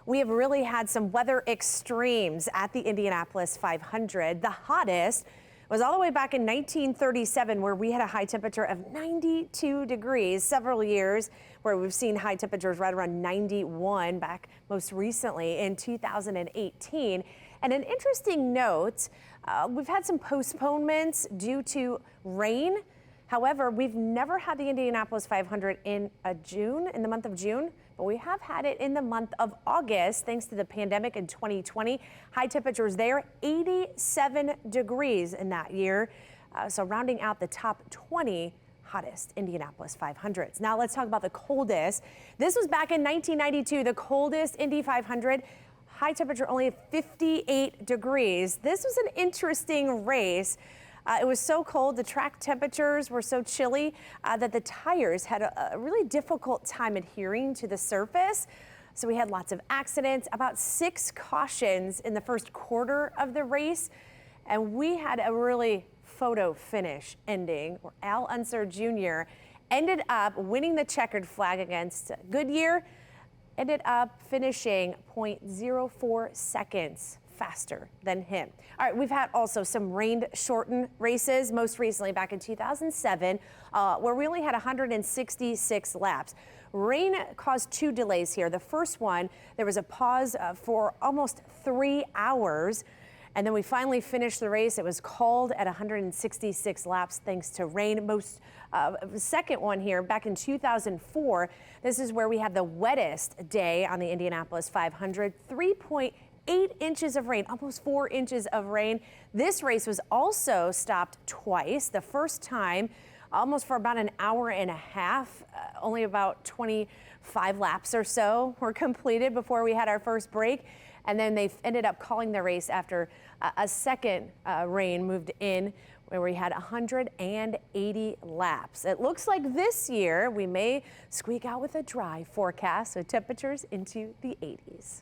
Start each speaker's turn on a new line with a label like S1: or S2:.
S1: We have really had some weather extremes at the Indianapolis 500. The hottest was all the way back in 1937, where we had a high temperature of 92 degrees. Several years where we've seen high temperatures right around 91, back most recently in 2018. And an interesting note, we've had some postponements due to rain. However, we've never had the Indianapolis 500 in the month of June, but we have had it in the month of August, thanks to the pandemic in 2020. High temperatures there, 87 degrees in that year. So rounding out the top 20 hottest Indianapolis 500s. Now let's talk about the coldest. This was back in 1992, the coldest Indy 500. High temperature only 58 degrees. This was an interesting race. It was so cold, the track temperatures were so chilly that the tires had a really difficult time adhering to the surface. So we had lots of accidents, about 6 cautions in the first quarter of the race. And we had a really photo finish ending where Al Unser Jr. ended up winning the checkered flag against Goodyear, ended up finishing 0.04 seconds faster than him. All right, we've had also some rain-shortened races, most recently back in 2007, where we only had 166 laps. Rain caused 2 delays here. The first one, there was a pause for almost 3 hours, and then we finally finished the race. It was called at 166 laps thanks to rain. Second one here, back in 2004, this is where we had the wettest day on the Indianapolis 500, 3.8 inches of rain, almost 4 inches of rain. This race was also stopped twice. The first time, almost for about an hour and a half, only about 25 laps or so were completed before we had our first break. And then they ended up calling the race after a second rain moved in, where we had 180 laps. It looks like this year we may squeak out with a dry forecast, so temperatures into the 80s.